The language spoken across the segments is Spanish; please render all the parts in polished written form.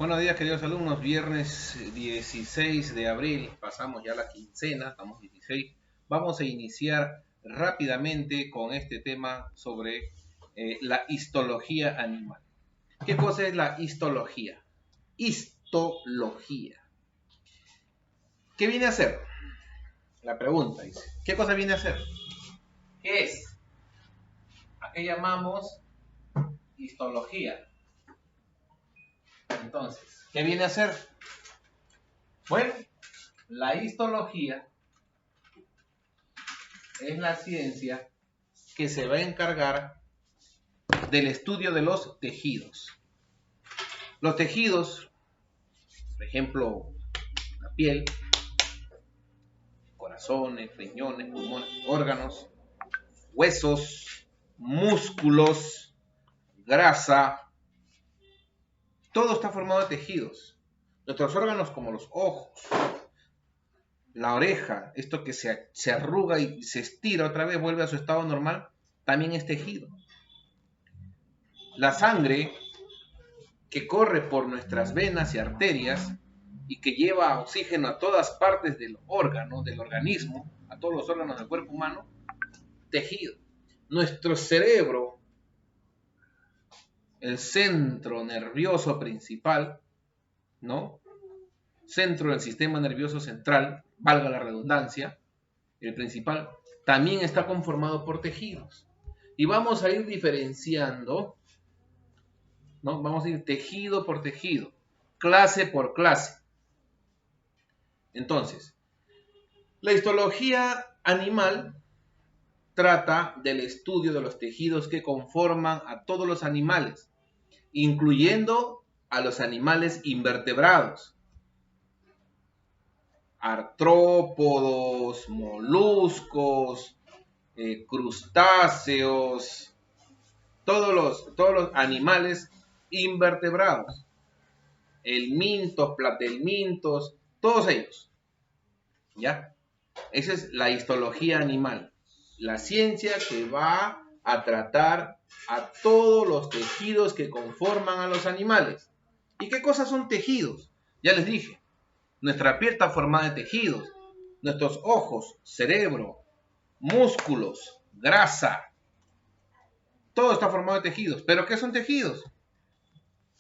Buenos días, queridos alumnos. Viernes 16 de abril, pasamos ya la quincena, estamos 16. Vamos a iniciar rápidamente con este tema sobre la histología animal. ¿Qué cosa es la histología? Histología. ¿Qué viene a ser? La pregunta dice, ¿qué cosa viene a ser? ¿Qué es? ¿A qué llamamos histología? Entonces, ¿qué viene a ser? Bueno, la histología es la ciencia que se va a encargar del estudio de los tejidos. Los tejidos, por ejemplo, la piel, corazones, riñones, pulmones, órganos, huesos, músculos, grasa, todo está formado de tejidos. Nuestros órganos como los ojos, la oreja, esto que se arruga y se estira otra vez, vuelve a su estado normal, también es tejido. La sangre que corre por nuestras venas y arterias y que lleva oxígeno a todas partes del órgano, del organismo, a todos los órganos del cuerpo humano, tejido. Nuestro cerebro, el centro nervioso principal, ¿no? Centro del sistema nervioso central, valga la redundancia, el principal, también está conformado por tejidos. Y vamos a ir diferenciando, ¿no? Vamos a ir tejido por tejido, clase por clase. Entonces, la histología animal trata del estudio de los tejidos que conforman a todos los animales, incluyendo a los animales invertebrados, artrópodos, moluscos, crustáceos, todos los animales invertebrados, helmintos, platelmintos, todos ellos, ¿ya? Esa es la histología animal, la ciencia que va a tratar a todos los tejidos que conforman a los animales. ¿Y qué cosas son tejidos? Ya les dije, nuestra piel está formada de tejidos, nuestros ojos, cerebro, músculos, grasa, todo está formado de tejidos. ¿Pero qué son tejidos?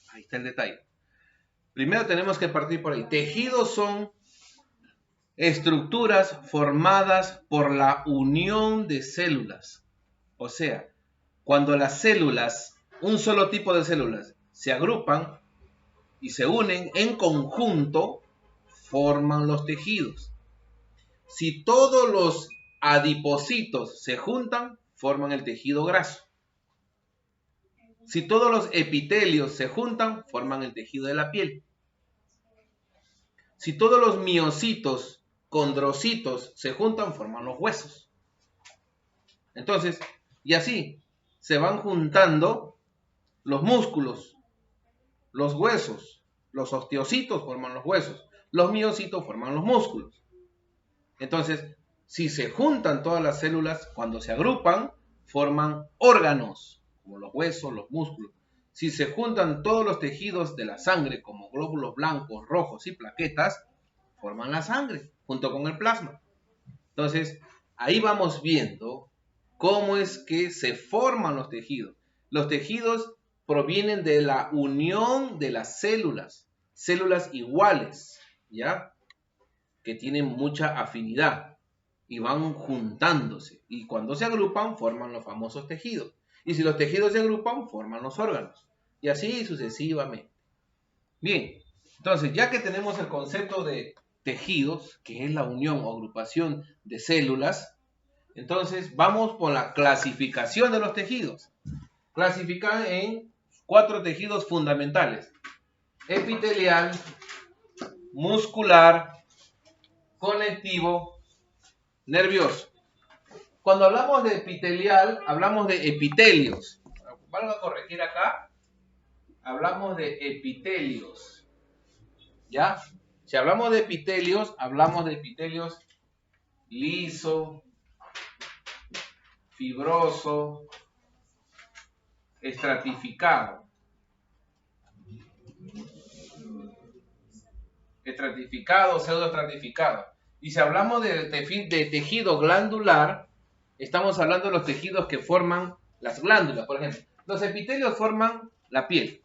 Ahí está el detalle. Primero tenemos que partir por ahí. Tejidos son estructuras formadas por la unión de células. O sea, cuando las células, un solo tipo de células, se agrupan y se unen en conjunto, forman los tejidos. Si todos los adipocitos se juntan, forman el tejido graso. Si todos los epitelios se juntan, forman el tejido de la piel. Si todos los miocitos, condrocitos se juntan, forman los huesos. Entonces, y así, se van juntando los músculos, los huesos, los osteocitos forman los huesos, los miocitos forman los músculos. Entonces, si se juntan todas las células, cuando se agrupan, forman órganos, como los huesos, los músculos. Si se juntan todos los tejidos de la sangre, como glóbulos blancos, rojos y plaquetas, forman la sangre, junto con el plasma. Entonces, ahí vamos viendo cómo es que se forman los tejidos. Los tejidos provienen de la unión de las células iguales, ¿ya? Que tienen mucha afinidad y van juntándose. Y cuando se agrupan, forman los famosos tejidos. Y si los tejidos se agrupan, forman los órganos. Y así sucesivamente. Bien, entonces ya que tenemos el concepto de tejidos, que es la unión o agrupación de células, entonces vamos por la clasificación de los tejidos. Clasifican en 4 tejidos fundamentales: epitelial, muscular, conectivo, nervioso. Cuando hablamos de epitelial, hablamos de epitelios. Vamos a corregir acá. Hablamos de epitelios. ¿Ya? Si hablamos de epitelios liso, fibroso, estratificado. estratificado o pseudoestratificado. Y si hablamos de tejido glandular, estamos hablando de los tejidos que forman las glándulas. Por ejemplo, los epitelios forman la piel,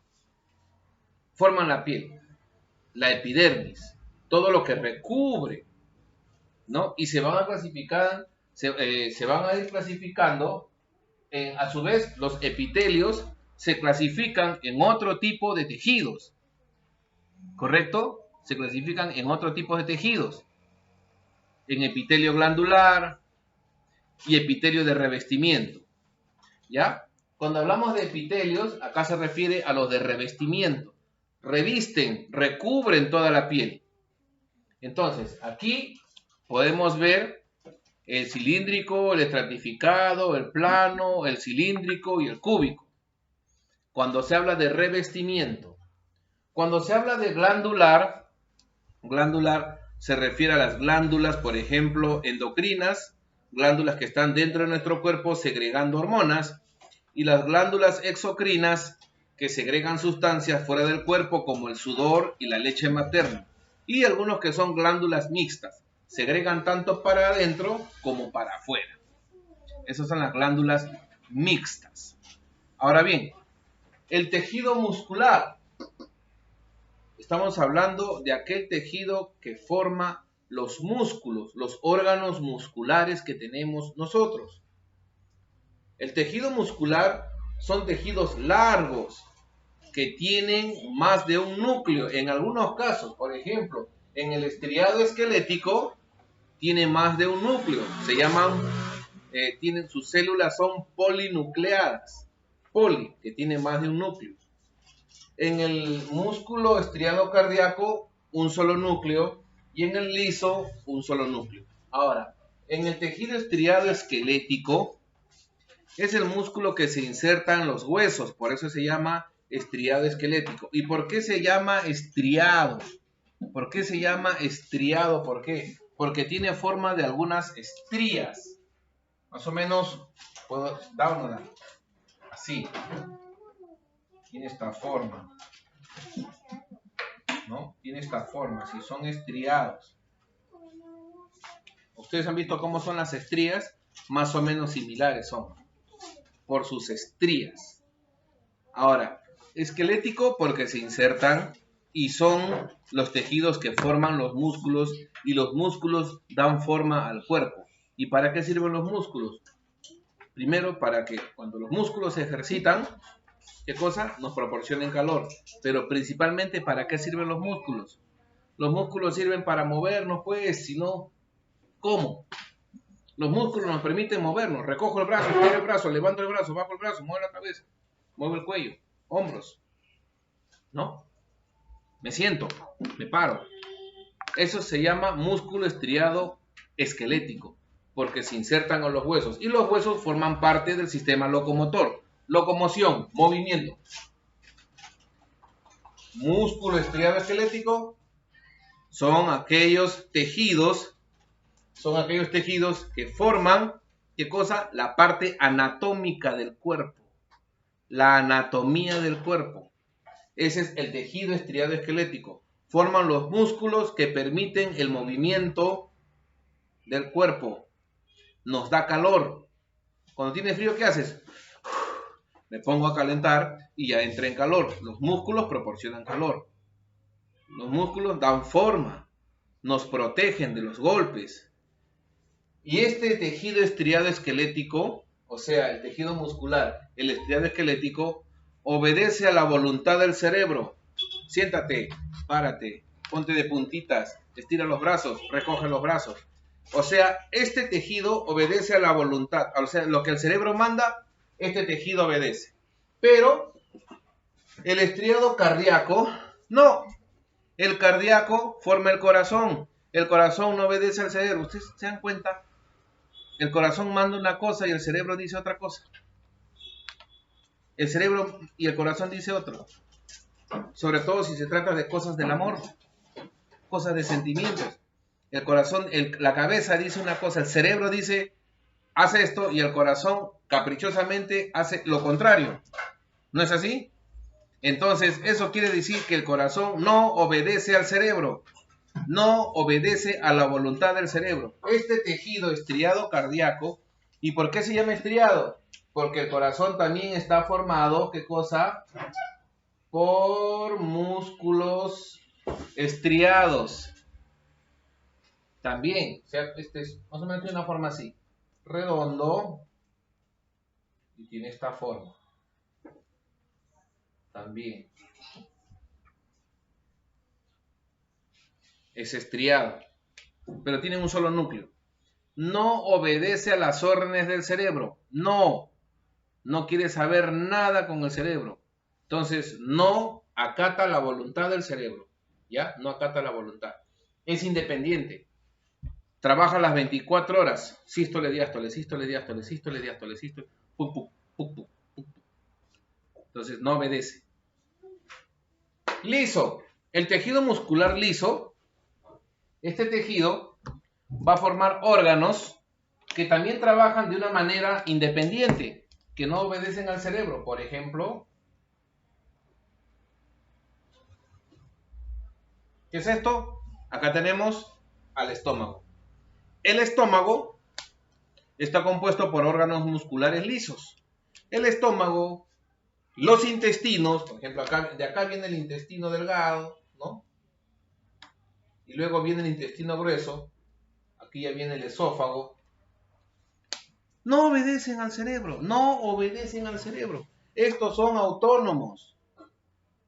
la epidermis, todo lo que recubre, ¿no? Y se van a clasificar, se van a ir clasificando, a su vez, los epitelios se clasifican en otro tipo de tejidos, ¿correcto? Se clasifican en otro tipo de tejidos, en epitelio glandular y epitelio de revestimiento, ¿ya? Cuando hablamos de epitelios, acá se refiere a los de revestimiento. Revisten, recubren toda la piel. Entonces, aquí podemos ver el cilíndrico, el estratificado, el plano, el cilíndrico y el cúbico. Cuando se habla de revestimiento. Cuando se habla de glandular se refiere a las glándulas, por ejemplo, endocrinas, glándulas que están dentro de nuestro cuerpo segregando hormonas, y las glándulas exocrinas que segregan sustancias fuera del cuerpo como el sudor y la leche materna, y algunos que son glándulas mixtas, segregan tanto para adentro como para afuera. Esas son las glándulas mixtas. Ahora bien, el tejido muscular. Estamos hablando de aquel tejido que forma los músculos, los órganos musculares que tenemos nosotros. El tejido muscular son tejidos largos que tienen más de un núcleo. En algunos casos, por ejemplo, en el estriado esquelético tiene más de un núcleo. Se llaman, sus células son polinucleadas. Poli, que tiene más de un núcleo. En el músculo estriado cardíaco, un solo núcleo, y en el liso, un solo núcleo. Ahora, en el tejido estriado esquelético, es el músculo que se inserta en los huesos, por eso se llama estriado esquelético. ¿Y por qué se llama estriado? ¿Por qué se llama estriado? ¿Por qué? Porque tiene forma de algunas estrías. Más o menos, puedo dárnosla así. Tiene esta forma, ¿no? Tiene esta forma, si son estriados. Ustedes han visto cómo son las estrías, más o menos similares son, por sus estrías. Ahora, esquelético porque se insertan y son los tejidos que forman los músculos, y los músculos dan forma al cuerpo. ¿Y para qué sirven los músculos? Primero, para que cuando los músculos se ejercitan, ¿qué cosa? Nos proporcionen calor. Pero principalmente, ¿para qué sirven los músculos? Los músculos sirven para movernos, pues, si no, ¿cómo? Los músculos nos permiten movernos. Recojo el brazo, estiro el brazo, levanto el brazo, bajo el brazo, muevo la cabeza, muevo el cuello, hombros, ¿no? Me siento, me paro. Eso se llama músculo estriado esquelético, porque se insertan en los huesos. Y los huesos forman parte del sistema locomotor. Locomoción, movimiento. Músculo estriado esquelético son aquellos tejidos que forman, ¿qué cosa? La parte anatómica del cuerpo. La anatomía del cuerpo. Ese es el tejido estriado esquelético. Forman los músculos que permiten el movimiento del cuerpo. Nos da calor. Cuando tienes frío, ¿qué haces? Me pongo a calentar y ya entré en calor. Los músculos proporcionan calor. Los músculos dan forma, nos protegen de los golpes. Y este tejido estriado esquelético, o sea, el tejido muscular, el estriado esquelético, obedece a la voluntad del cerebro. Siéntate, párate, ponte de puntitas, estira los brazos, recoge los brazos. O sea, este tejido obedece a la voluntad. O sea, lo que el cerebro manda, este tejido obedece. Pero el estriado cardíaco, no. El cardíaco forma el corazón. El corazón no obedece al cerebro. ¿Ustedes se dan cuenta? El corazón manda una cosa y el cerebro dice otra cosa. El cerebro y el corazón dice otro. Sobre todo si se trata de cosas del amor, cosas de sentimientos. El corazón, la cabeza dice una cosa, el cerebro dice, hace esto, y el corazón caprichosamente hace lo contrario. ¿No es así? Entonces, eso quiere decir que el corazón no obedece al cerebro. no obedece a la voluntad del cerebro. Este tejido estriado cardíaco, ¿y por qué se llama estriado? Porque el corazón también está formado, ¿qué cosa? Por músculos estriados. También, o sea, este es más o menos de una forma así, redondo, y tiene esta forma. También es estriado, pero tiene un solo núcleo. No obedece a las órdenes del cerebro. No quiere saber nada con el cerebro. Entonces, no acata la voluntad del cerebro. ¿Ya? No acata la voluntad. Es independiente. Trabaja las 24 horas. Sístole, diástole, sístole, diástole, sístole, diástole, sístole. Pum, pum, pum, pum, pum. Entonces, no obedece. Liso. El tejido muscular liso, este tejido va a formar órganos que también trabajan de una manera independiente, que no obedecen al cerebro. Por ejemplo, ¿qué es esto? Acá tenemos al estómago. El estómago está compuesto por órganos musculares lisos. El estómago, los intestinos, por ejemplo, de acá viene el intestino delgado, ¿no? Y luego viene el intestino grueso, aquí ya viene el esófago. No obedecen al cerebro, no obedecen al cerebro. Estos son autónomos.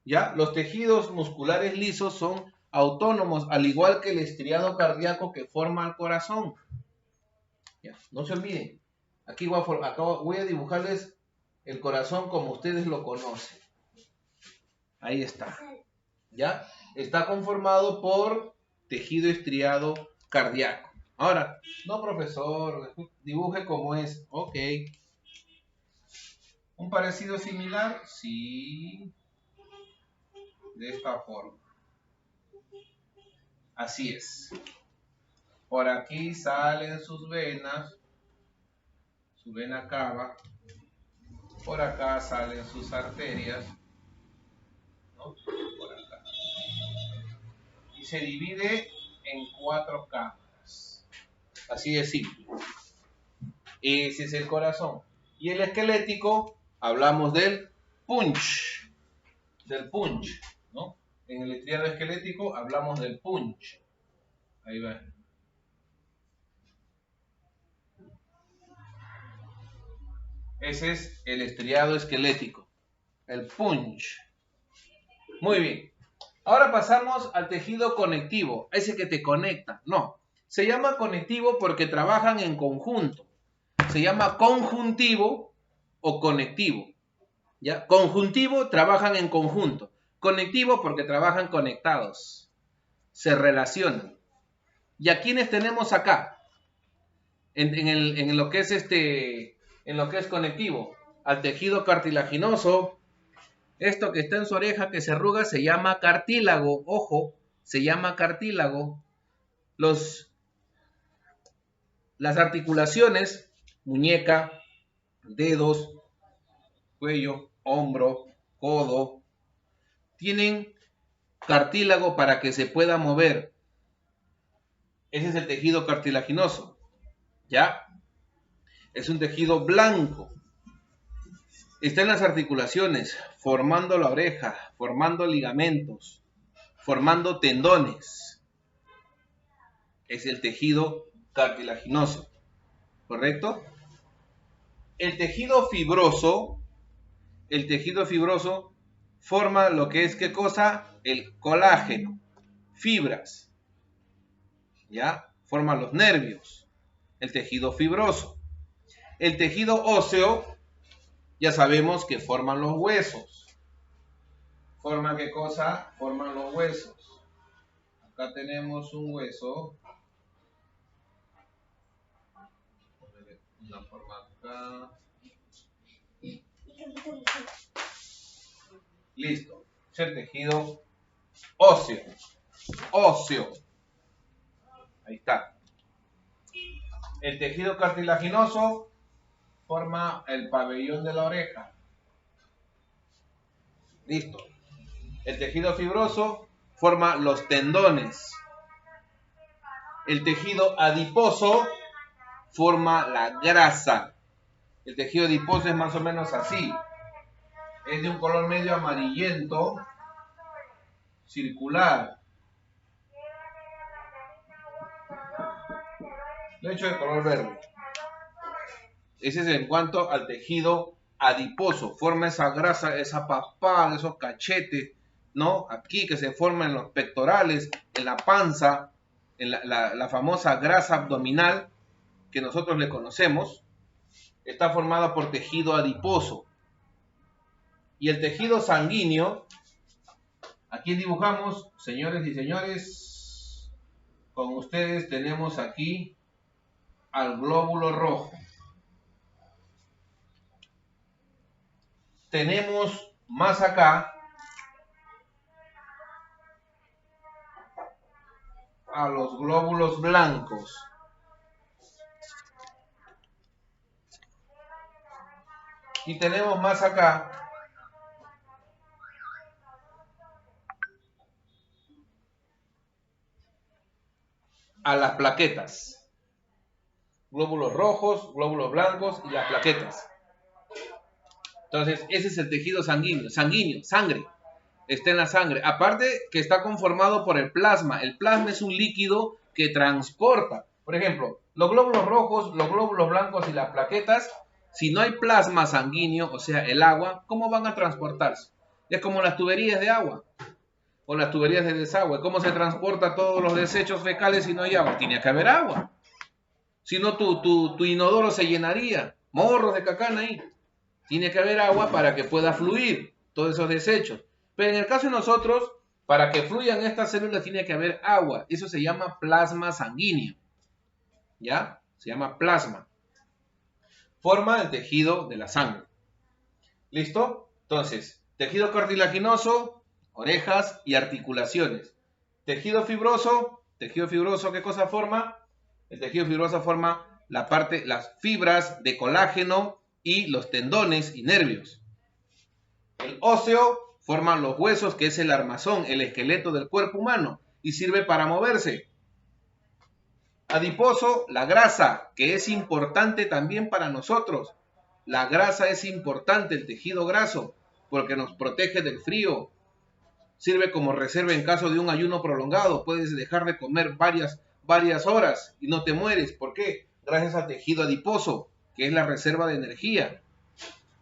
¿Ya? Los tejidos musculares lisos son autónomos, al igual que el estriado cardíaco que forma el corazón. ¿Ya? No se olviden. Aquí voy a dibujarles el corazón como ustedes lo conocen. Ahí está. ¿Ya? Está conformado por tejido estriado cardíaco. Ahora, no, profesor, dibuje como es. Ok. ¿Un parecido similar? Sí. De esta forma. Así es. Por aquí salen sus venas. Su vena cava. Por acá salen sus arterias. ¿No? Por acá. Y se divide en 4 cámaras. Así de simple. Ese es el corazón. Y el esquelético, hablamos del punch. Del punch, ¿no? En el estriado esquelético hablamos del punch. Ahí va. Ese es el estriado esquelético. El punch. Muy bien. Ahora pasamos al tejido conectivo. Ese que te conecta. No. Se llama conectivo porque trabajan en conjunto. Se llama conjuntivo o conectivo. ¿Ya? Conjuntivo, trabajan en conjunto. Conectivo porque trabajan conectados. Se relacionan. ¿Y a quiénes tenemos acá? En lo que es en lo que es conectivo. Al tejido cartilaginoso. Esto que está en su oreja que se arruga se llama cartílago. Ojo, se llama cartílago. Las articulaciones, muñeca, dedos, cuello, hombro, codo, tienen cartílago para que se pueda mover. Ese es el tejido cartilaginoso. ¿Ya? Es un tejido blanco. Está en las articulaciones, formando la oreja, formando ligamentos, formando tendones. Es el tejido cartilaginoso. ¿Correcto? El tejido fibroso forma lo que es, ¿qué cosa? El colágeno, fibras, ¿ya? Forma los nervios, el tejido fibroso. El tejido óseo, ya sabemos que forman los huesos. ¿Forman qué cosa? Forman los huesos. Acá tenemos un hueso. Una forma acá. Listo. Es el tejido óseo. Óseo. Ahí está. El tejido cartilaginoso forma el pabellón de la oreja. Listo. El tejido fibroso forma los tendones. El tejido adiposo forma la grasa. El tejido adiposo es más o menos así. Es de un color medio amarillento, circular. De hecho, de color verde. Ese es en cuanto al tejido adiposo. Forma esa grasa, esa papada, esos cachetes, ¿no? Aquí que se forma en los pectorales, en la panza, en la famosa grasa abdominal que nosotros le conocemos, está formada por tejido adiposo. Y el tejido sanguíneo, aquí dibujamos, señores y señores, con ustedes tenemos aquí al glóbulo rojo. Tenemos más acá a los glóbulos blancos. Y tenemos más acá a las plaquetas. Glóbulos rojos, glóbulos blancos y las plaquetas. Entonces, ese es el tejido sanguíneo, sangre. Está en la sangre. Aparte que está conformado por el plasma. El plasma es un líquido que transporta. Por ejemplo, los glóbulos rojos, los glóbulos blancos y las plaquetas, si no hay plasma sanguíneo, o sea, el agua, ¿cómo van a transportarse? Es como las tuberías de agua o las tuberías de desagüe. ¿Cómo se transporta todos los desechos fecales si no hay agua? Tiene que haber agua. Si no, tu inodoro se llenaría. Morros de cacana ahí. Tiene que haber agua para que pueda fluir todos esos desechos. Pero en el caso de nosotros, para que fluyan estas células tiene que haber agua. Eso se llama plasma sanguíneo. ¿Ya? Se llama plasma. Forma el tejido de la sangre. ¿Listo? Entonces, tejido cartilaginoso, orejas y articulaciones. Tejido fibroso, ¿qué cosa forma? El tejido fibroso forma las fibras de colágeno y los tendones y nervios. El óseo forma los huesos, que es el armazón, el esqueleto del cuerpo humano, y sirve para moverse. Adiposo, la grasa, que es importante también para nosotros. La grasa es importante, el tejido graso, porque nos protege del frío. Sirve como reserva en caso de un ayuno prolongado. Puedes dejar de comer varias horas y no te mueres. ¿Por qué? Gracias al tejido adiposo, que es la reserva de energía.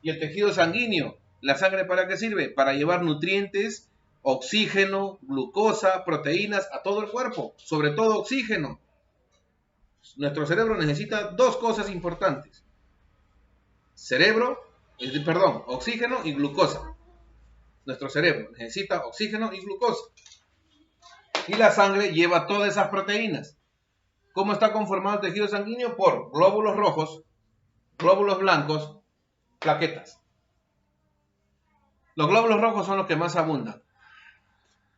Y el tejido sanguíneo, ¿la sangre para qué sirve? Para llevar nutrientes, oxígeno, glucosa, proteínas a todo el cuerpo, sobre todo oxígeno. Nuestro cerebro necesita dos cosas importantes. Oxígeno y glucosa. Nuestro cerebro necesita oxígeno y glucosa. Y la sangre lleva todas esas proteínas. ¿Cómo está conformado el tejido sanguíneo? Por glóbulos rojos, glóbulos blancos, plaquetas. Los glóbulos rojos son los que más abundan.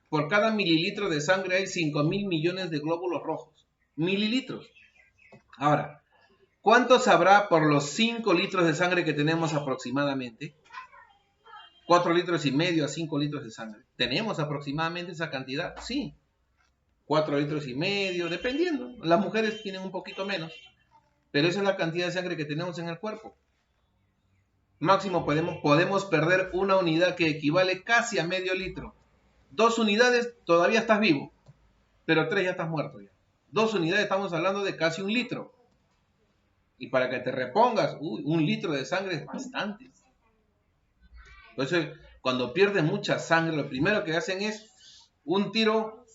Por cada mililitro de sangre hay 5.000 millones de glóbulos rojos. Mililitros. Ahora, ¿cuántos habrá por los 5 litros de sangre que tenemos aproximadamente? 4 litros y medio a 5 litros de sangre. ¿Tenemos aproximadamente esa cantidad? Sí. 4 litros y medio, dependiendo. Las mujeres tienen un poquito menos. Pero esa es la cantidad de sangre que tenemos en el cuerpo. Máximo podemos perder una unidad que equivale casi a medio litro. 2 unidades todavía estás vivo. Pero 3 ya estás muerto ya. 2 unidades estamos hablando de casi 1 litro. Y para que te repongas, 1 litro de sangre es bastante. Entonces, cuando pierdes mucha sangre, lo primero que hacen es un tiro,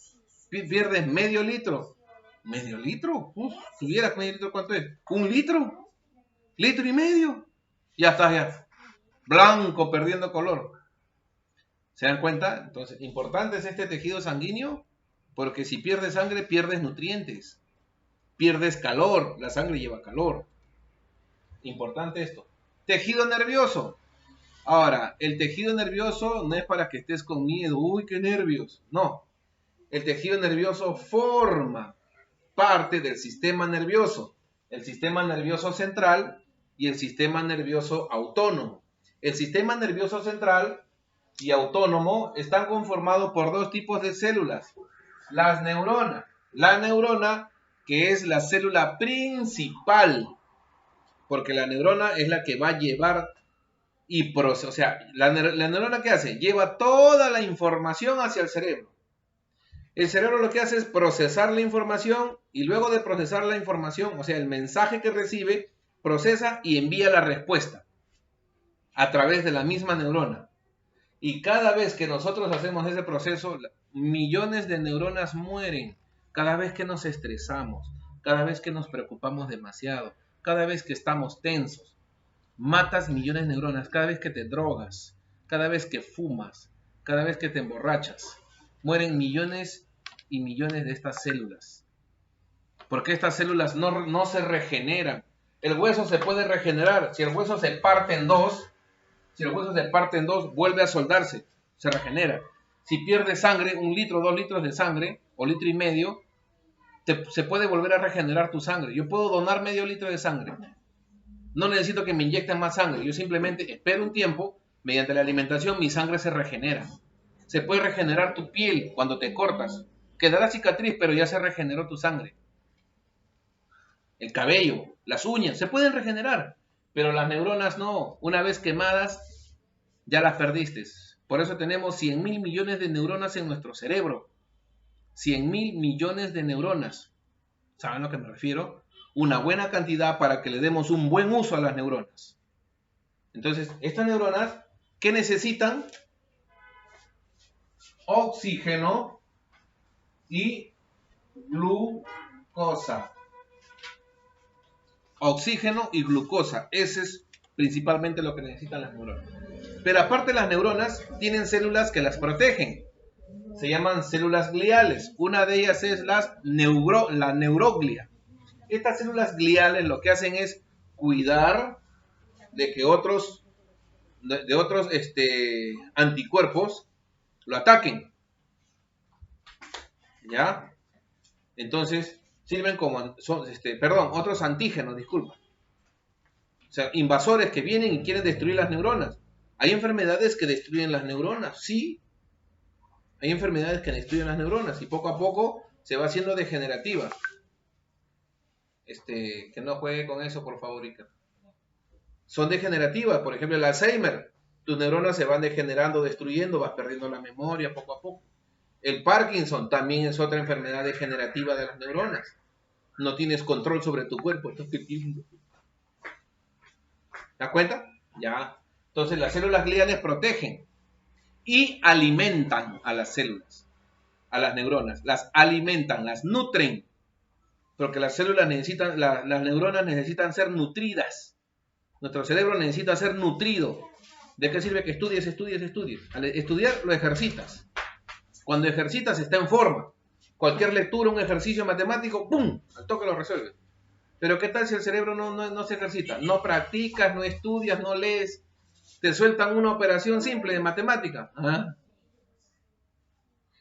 pierdes medio litro. ¿Medio litro? Si vieras medio litro, ¿cuánto es? 1 litro. Litro y medio. Ya estás ya. Blanco, perdiendo color. ¿Se dan cuenta? Entonces, importante es este tejido sanguíneo, porque si pierdes sangre, pierdes nutrientes. Pierdes calor. La sangre lleva calor. Importante esto. Tejido nervioso. Ahora, el tejido nervioso no es para que estés con miedo. Uy, qué nervios. No. El tejido nervioso forma parte del sistema nervioso. El sistema nervioso central y el sistema nervioso autónomo. El sistema nervioso central y autónomo están conformados por 2 tipos de células. Las neuronas. La neurona que es la célula principal, porque la neurona es la que va a llevar y procesar, o sea, la neurona ¿qué hace? Lleva toda la información hacia el cerebro. El cerebro lo que hace es procesar la información y luego de procesar la información, o sea, el mensaje que recibe, procesa y envía la respuesta a través de la misma neurona. Y cada vez que nosotros hacemos ese proceso, millones de neuronas mueren. Cada vez que nos estresamos, cada vez que nos preocupamos demasiado, cada vez que estamos tensos, matas millones de neuronas. Cada vez que te drogas, cada vez que fumas, cada vez que te emborrachas, mueren millones y millones de estas células. Porque estas células no se regeneran. El hueso se puede regenerar. Si el hueso se parte en dos, vuelve a soldarse, se regenera. Si pierdes sangre, 1 litro, 2 litros de sangre, o litro y medio, se puede volver a regenerar tu sangre. Yo puedo donar medio litro de sangre. No necesito que me inyecten más sangre. Yo simplemente espero un tiempo, mediante la alimentación mi sangre se regenera. Se puede regenerar tu piel cuando te cortas. Quedará cicatriz, pero ya se regeneró tu sangre. El cabello, las uñas, se pueden regenerar. Pero las neuronas no. Una vez quemadas, ya las perdiste. Por eso tenemos 100.000 millones de neuronas en nuestro cerebro. 100.000 millones de neuronas. ¿Saben a lo que me refiero? Una buena cantidad para que le demos un buen uso a las neuronas. Entonces, estas neuronas, ¿qué necesitan? Oxígeno y glucosa. Oxígeno y glucosa. Ese es principalmente lo que necesitan las neuronas. Pero aparte las neuronas tienen células que las protegen. Se llaman células gliales. Una de ellas es la neuroglia. Estas células gliales lo que hacen es cuidar de que otros anticuerpos lo ataquen. ¿Ya? Entonces, sirven como otros antígenos, disculpa. O sea, invasores que vienen y quieren destruir las neuronas. ¿Hay enfermedades que destruyen las neuronas? Sí. Hay enfermedades que destruyen las neuronas y poco a poco se va haciendo degenerativa. Que no juegue con eso, por favor, Ica. Son degenerativas. Por ejemplo, el Alzheimer. Tus neuronas se van degenerando, destruyendo, vas perdiendo la memoria poco a poco. El Parkinson también es otra enfermedad degenerativa de las neuronas. No tienes control sobre tu cuerpo. ¿Te das cuenta? Ya. Entonces las células gliales protegen y alimentan a las células, a las neuronas. Las alimentan, las nutren. Porque las células necesitan, las neuronas necesitan ser nutridas. Nuestro cerebro necesita ser nutrido. ¿De qué sirve que estudies? Al estudiar lo ejercitas. Cuando ejercitas está en forma. Cualquier lectura, un ejercicio matemático, ¡pum!, al toque lo resuelves. Pero ¿qué tal si el cerebro no se ejercita? No practicas, no estudias, no lees. Te sueltan una operación simple de matemática. ¿Ah?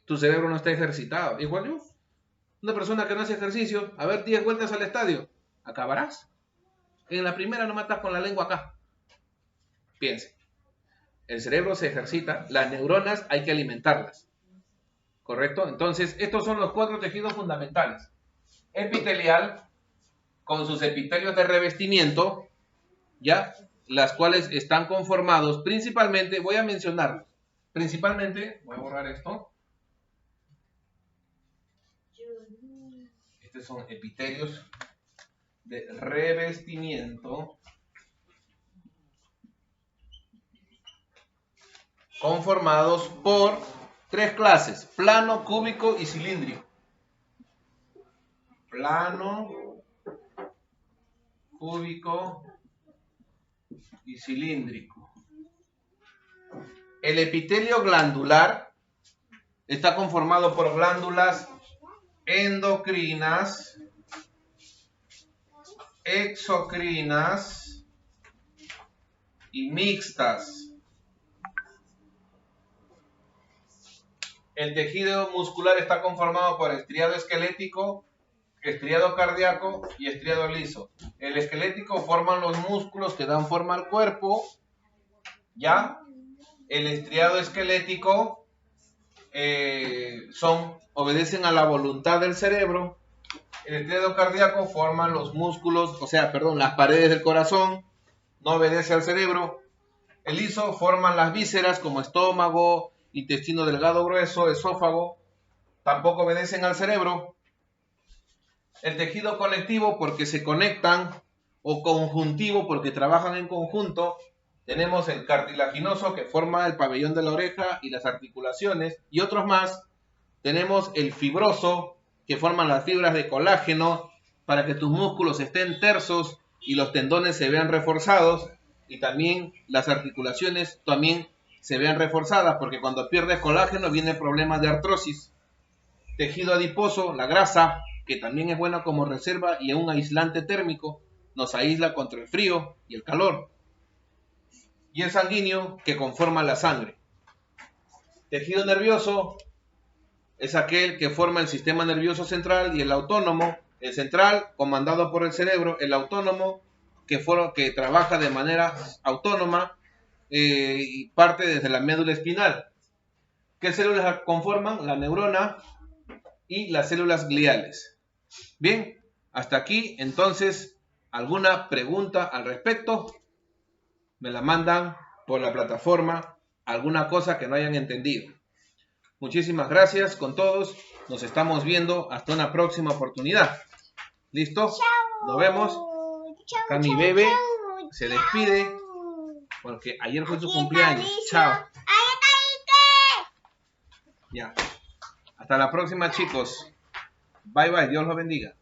Tu cerebro no está ejercitado. Igual yo. Una persona que no hace ejercicio, a ver 10 vueltas al estadio, acabarás. En la primera no matas con la lengua acá. Piense. El cerebro se ejercita, las neuronas hay que alimentarlas. ¿Correcto? Entonces, estos son los 4 tejidos fundamentales. Epitelial, con sus epitelios de revestimiento, ¿ya? Las cuales están conformados principalmente, voy a mencionarlos, principalmente, voy a borrar esto. Estos son epitelios de revestimiento conformados por 3 clases: plano, cúbico y cilíndrico. Plano, cúbico y cilíndrico. El epitelio glandular está conformado por glándulas endocrinas, exocrinas y mixtas. El tejido muscular está conformado por estriado esquelético, estriado cardíaco y estriado liso. El esquelético forman los músculos que dan forma al cuerpo, ¿ya? El estriado esquelético obedecen a la voluntad del cerebro, El estriado cardíaco forma los músculos, las paredes del corazón, no obedece al cerebro. El liso forman las vísceras como estómago, intestino delgado grueso, esófago, tampoco obedecen al cerebro. El tejido conectivo porque se conectan, o conjuntivo porque trabajan en conjunto. Tenemos el cartilaginoso que forma el pabellón de la oreja y las articulaciones y otros más. Tenemos el fibroso que forman las fibras de colágeno para que tus músculos estén tersos y los tendones se vean reforzados, y también las articulaciones también se vean reforzadas, porque cuando pierdes colágeno viene problemas de artrosis. Tejido adiposo, la grasa, que también es buena como reserva y es un aislante térmico, nos aísla contra el frío y el calor. Y el sanguíneo, que conforma la sangre. Tejido nervioso es aquel que forma el sistema nervioso central y el autónomo. El central, comandado por el cerebro; el autónomo, que trabaja de manera autónoma y parte desde la médula espinal. ¿Qué células conforman? La neurona y las células gliales. Bien, hasta aquí. Entonces, ¿alguna pregunta al respecto? Me la mandan por la plataforma, alguna cosa que no hayan entendido. Muchísimas gracias con todos. Nos estamos viendo hasta una próxima oportunidad. ¿Listo? Chau. Nos vemos. Chau, Acá mi chau, bebé chau, se chau. despide porque ayer fue su Aquí cumpleaños. está Lizo. Chao. ¡Ahí está Ike! Ya. Hasta la próxima, chicos. Bye bye. Dios los bendiga.